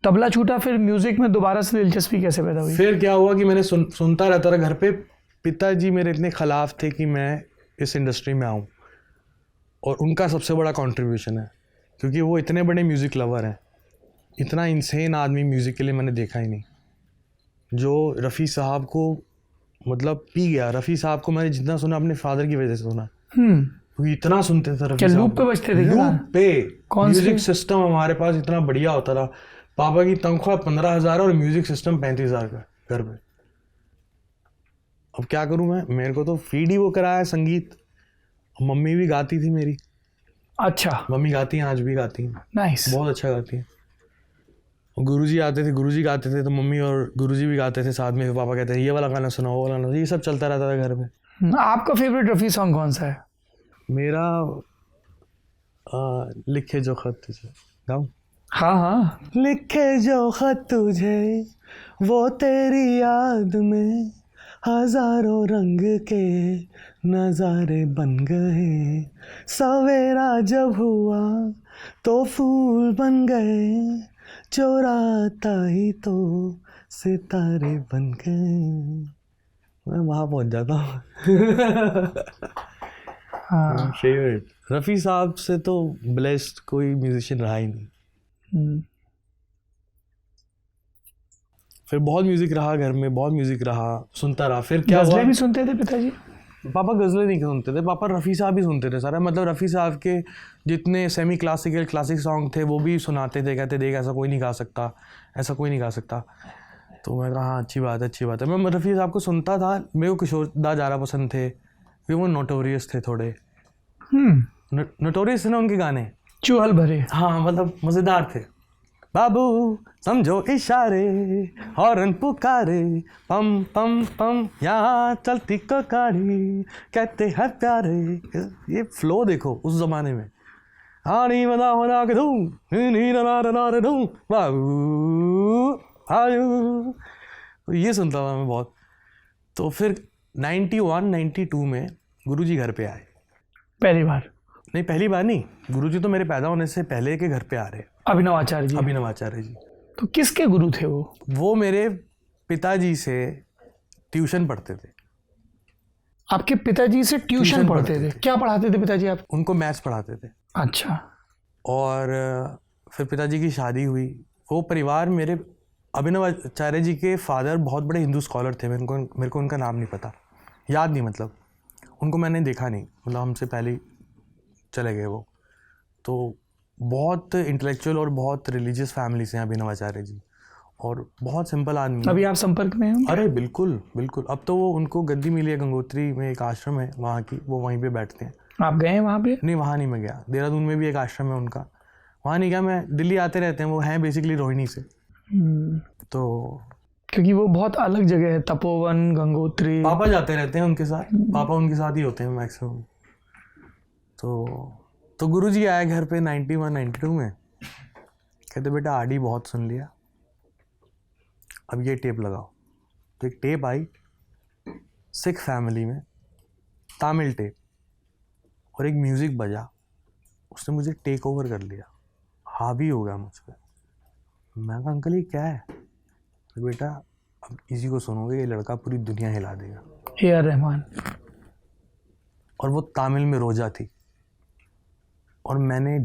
तबला छूटा, फिर म्यूजिक में दोबारा से दिलचस्पी कैसे पैदा हुई? फिर क्या हुआ कि मैंने सुनता रहता था घर पे। पिताजी मेरे इतने खिलाफ थे कि मैं इस इंडस्ट्री में आऊँ, और उनका सबसे बड़ा कंट्रीब्यूशन है, क्योंकि वो इतने बड़े म्यूज़िक लवर हैं। इतना इंसेन आदमी म्यूज़िक के लिए मैंने देखा ही नहीं, जो रफ़ी साहब को मतलब पी गया। रफ़ी साहब को मैंने जितना सुना अपने फादर की वजह से सुना, क्योंकि इतना सुनते थे रफ़ी साहब। लूप पे बजते थे? लूप पे। म्यूज़िक सिस्टम हमारे पास इतना बढ़िया होता था। पापा की तनख्वाह 15,000 और म्यूज़िक सिस्टम 35,000 का घर पे। अब क्या करूं मैं, मेरे को तो फीड ही वो कराया संगीत। मम्मी भी गाती थी मेरी। अच्छा, मम्मी गाती हैं, आज भी गाती हैं। नाइस। बहुत अच्छा गाती हैं। गुरुजी आते थे, गुरुजी गाते थे तो मम्मी और गुरुजी भी गाते थे साथ में। पापा कहते थे ये वाला गाना सुनाओ, वो वाला गाना, ये सब चलता रहता था घर में। आपका फेवरेट रफ़ी सॉन्ग कौन सा है? मेरा लिखे जो खत तुझे, गाऊं? हाँ हाँ। लिखे जो खत तुझे वो तेरी याद में हजारों रंग के नज़ारे बन गए। सवेरा जब हुआ तो फूल बन गए, चोराता ही तो सितारे बन गए। मैं वहाँ पहुँच जाता हूँ। हाँ। फेवरेट रफ़ी साहब से तो ब्लेस्ड कोई म्यूजिशियन रहा ही नहीं। फिर बहुत म्यूजिक रहा घर में, बहुत म्यूजिक रहा, सुनता रहा। फिर क्या हुआ, गज़लें भी सुनते थे पिताजी? पापा गज़लें नहीं सुनते थे, पापा रफ़ी साहब ही सुनते थे सारा। मतलब रफ़ी साहब के जितने सेमी क्लासिकल क्लासिक सॉन्ग थे वो भी सुनाते थे। कहते देख ऐसा कोई नहीं गा सकता, ऐसा कोई नहीं गा सकता। तो मैं कहा हाँ अच्छी बात है, अच्छी बात है। मैं रफ़ी साहब को सुनता था। मेरे को किशोर दा ज़्यादा पसंद थे, क्योंकि वो नोटोरियस थे थोड़े। नोटोरियस थे ना उनके गाने, चूहल भरे। हाँ मतलब मज़ेदार थे। बाबू समझो इशारे, हॉर्न पुकारे, पम पम पम यहाँ चलती को गाड़ी, कहते हैं प्यारे। ये फ्लो देखो उस जमाने में। आनी बना बना के दूं, नी ना ना ना दूं, बाबू आयु। तो ये सुनता था मैं बहुत। तो फिर 91 92 में गुरुजी घर पे आए पहली बार? नहीं, पहली बार नहीं। गुरुजी तो मेरे पैदा होने से पहले के घर पे आ रहे। अभिनव आचार्य जी? अभिनव आचार्य जी। तो किसके गुरु थे वो? वो मेरे पिताजी से ट्यूशन पढ़ते थे। आपके पिताजी से ट्यूशन पढ़ते थे? क्या पढ़ाते थे पिताजी आप? उनको मैथ्स पढ़ाते थे। अच्छा। और फिर पिताजी की शादी हुई। वो परिवार, मेरे अभिनव आचार्य जी के फादर बहुत बड़े हिंदू स्कॉलर थे। मेरे को उनका नाम नहीं पता, याद नहीं, मतलब उनको मैंने देखा नहीं, मतलब हमसे पहले ही चले गए वो। तो बहुत इंटेलेक्चुअल और बहुत रिलीजियस फैमिली से हैं अभिनव आचार्य जी, और बहुत सिंपल आदमी। अभी आप संपर्क में हैं? अरे बिल्कुल बिल्कुल। अब तो वो उनको गद्दी मिली है, गंगोत्री में एक आश्रम है वहाँ की, वो वहीं पे बैठते हैं। आप गए हैं वहाँ पे? नहीं, वहाँ नहीं मैं गया। देहरादून में भी एक आश्रम है उनका, वहाँ नहीं गया मैं। दिल्ली आते रहते हैं, वो हैं बेसिकली रोहिणी से। तो क्योंकि वो बहुत अलग जगह है, तपोवन, गंगोत्री। पापा जाते रहते हैं उनके साथ, पापा उनके साथ ही होते हैं मैक्सिमम। तो गुरुजी आए घर पे 91 92 में। कहते बेटा आडी बहुत सुन लिया, अब ये टेप लगाओ। तो एक टेप आई सिख फैमिली में, तमिल टेप, और एक म्यूज़िक बजा। उसने मुझे टेक ओवर कर लिया, हावी हो गया मुझ पर। मैं कहा अंकल ये क्या है? तो बेटा अब इसी को सुनोगे, ये लड़का पूरी दुनिया हिला देगा। ए.आर. रहमान। और वो तमिल में रोजा थी, और मैंने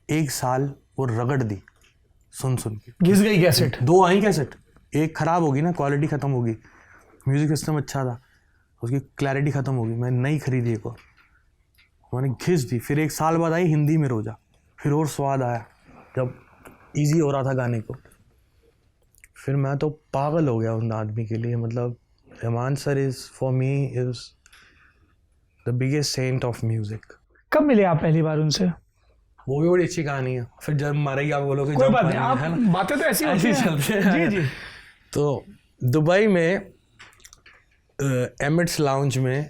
एक साल वो रगड़ दी सुन के। घिस गई कैसेट? 2 आई कैसेट, एक ख़राब होगी ना, क्वालिटी ख़त्म होगी। म्यूज़िक सिस्टम अच्छा था, उसकी क्लैरिटी ख़त्म होगी, मैं नई खरीदी एक और, मैंने घिस दी। फिर 1 साल बाद आई हिंदी में रोजा, फिर और स्वाद आया जब इजी हो रहा था गाने को। फिर मैं तो पागल हो गया उन आदमी के लिए। मतलब Rahman sir is for me is the biggest saint of music. कब मिले आप पहली बार उनसे? वो भी बड़ी अच्छी कहानी है। फिर जब मारेगी आप बोलोगे कोई बात नहीं, आप बातें तो ऐसी होती हैं। चलते हैं। जी जी। तो दुबई में एमिट्स लाउंज में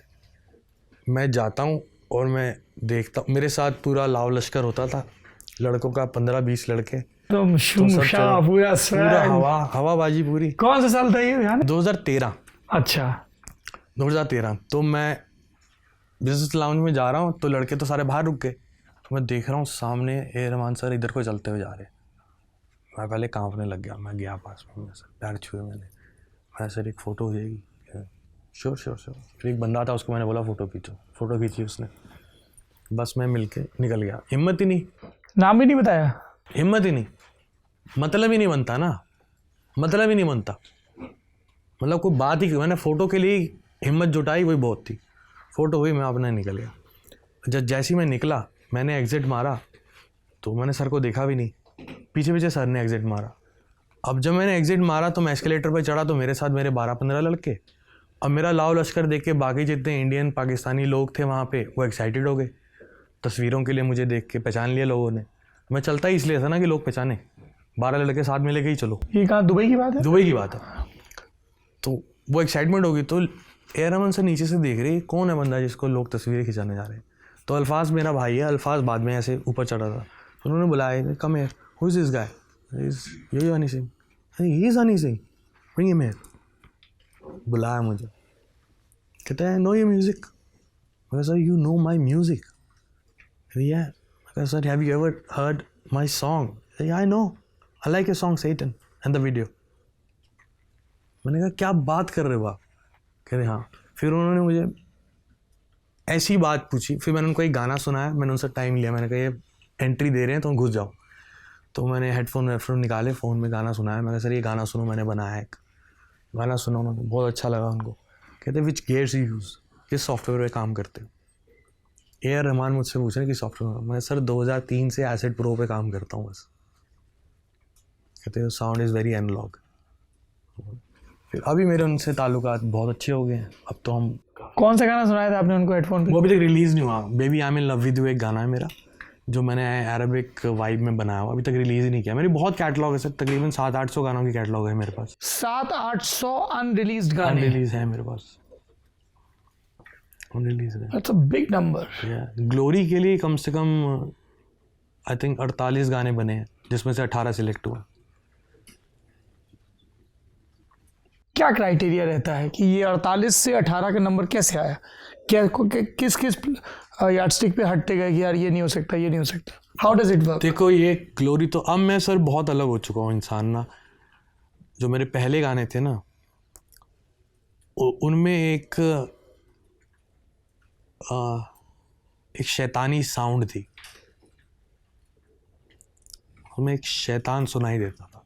मैं जाता हूँ, और मैं देखता हूँ मेरे साथ पूरा लाव लश्कर होता था लड़कों का, 15-20 लड़के। तो पूरा हवाबाजी पूरी। कौन सा साल था ये? 2013। अच्छा, 2013। तो मैं बिजनेस लाउंज में जा रहा हूँ, तो लड़के तो सारे बाहर रुक गए। तो मैं देख रहा हूँ सामने ए रहमान सर इधर को चलते हुए जा रहे। मैं पहले कांपने लग गया, मैं गया पास में, सर पैर छुए मैंने सर एक फ़ोटो हो जाएगी? Sure sure sure. फिर एक बंदा था, उसको मैंने बोला फ़ोटो खींचो, फ़ोटो खींची उसने, बस मैं मिल के निकल गया। हिम्मत ही नहीं, नाम भी नहीं बताया? हिम्मत ही नहीं, मतलब ही नहीं बनता ना, मतलब ही नहीं बनता, मतलब कोई बात ही, मैंने फ़ोटो के लिए हिम्मत जुटाई, वही बहुत थी। फ़ोटो हुई, मैं अपना निकल गया। जब जैसे ही मैं निकला, मैंने एग्ज़िट मारा तो मैंने सर को देखा भी नहीं, पीछे पीछे सर ने एग्ज़िट मारा। अब जब मैंने एग्ज़िट मारा तो मैं एस्केलेटर पर चढ़ा तो मेरे साथ मेरे 12-15 लड़के, अब मेरा लाव लश्कर देख के बाकी जितने इंडियन पाकिस्तानी लोग थे वहाँ पे वो एक्साइटेड हो गए, तस्वीरों के लिए मुझे देख के पहचान लिया लोगों ने। मैं चलता ही इसलिए था ना कि लोग पहचाने, 12 लड़के साथ में लेके ही चलो। ये कहाँ, दुबई की बात है? दुबई की बात है। तो वो एक्साइटमेंट होगी, तो एयर अमन से नीचे से देख रही कौन है बंदा जिसको लोग तस्वीरें खिंचाने जा रहे हैं। तो अल्फाज मेरा भाई है, अल्फाज बाद में ऐसे ऊपर चढ़ा था, तो उन्होंने बुलाया, come here, who is this guy? ये Honey Singh, he is Honey Singh, bring him here. बुलाया मुझे, कहते हैं नो योर म्यूजिक। मैं sir you know my music? Sir have you ever heard my song? I know, I like your song Satan and the video. मैंने कहा क्या बात कर रहे हो आप? कह रहे हाँ। फिर उन्होंने मुझे ऐसी बात पूछी, फिर मैंने उनको एक गाना सुनाया, मैंने उनसे टाइम लिया, मैंने कहा ये एंट्री दे रहे हैं तो घुस जाओ। तो मैंने हेडफोन निकाले, फ़ोन में गाना सुनाया। मैं कहा सर ये गाना सुनो, मैंने बनाया एक गाना, सुना उन्होंने, बहुत अच्छा लगा उनको। कहते विच गेयर्स यू यूज़, किस सॉफ्टवेयर पे काम करते हो? ए आर रहमान मुझसे पूछ रहे हैं कि सॉफ्टवेयर। मैं सर 2003 से एसिड प्रो पे काम करता हूँ बस। कहते साउंड इज़ वेरी एनालॉग। फिर अभी मेरे उनसे ताल्लुकात बहुत अच्छे हो गए हैं। अब तो हम, कौन सा गाना सुनाया था आपने उनको हेडफोन पे? वो अभी तक रिलीज़ नहीं हुआ। Baby I am in love with you एक गाना है मेरा, जो मैंने अरबिक वाइब में बनाया हुआ, अभी तक रिलीज़ ही नहीं किया। मेरी बहुत कैटलॉग है सर, तकरीबन 700-800 गानों की कैटलॉग है मेरे पास। 700-800 अनरिलीज्ड गाने? अनरिलीज है मेरे पास, अनरिलीज है। That's a big number. Glory के लिए कम से कम आई थिंक 48 गाने बने हैं, जिसमें से 18 सिलेक्ट हुआ। क्या क्राइटेरिया रहता है कि ये 48 से 18 का नंबर कैसे आया? क्या किस किस यार्डस्टिक पे हटते गए कि यार ये नहीं हो सकता, ये नहीं हो सकता? How does it work? देखो ये ग्लोरी तो, अब मैं सर बहुत अलग हो चुका हूँ इंसान ना। जो मेरे पहले गाने थे ना, उनमें एक शैतानी साउंड थी, उनमें एक शैतान सुनाई देता था।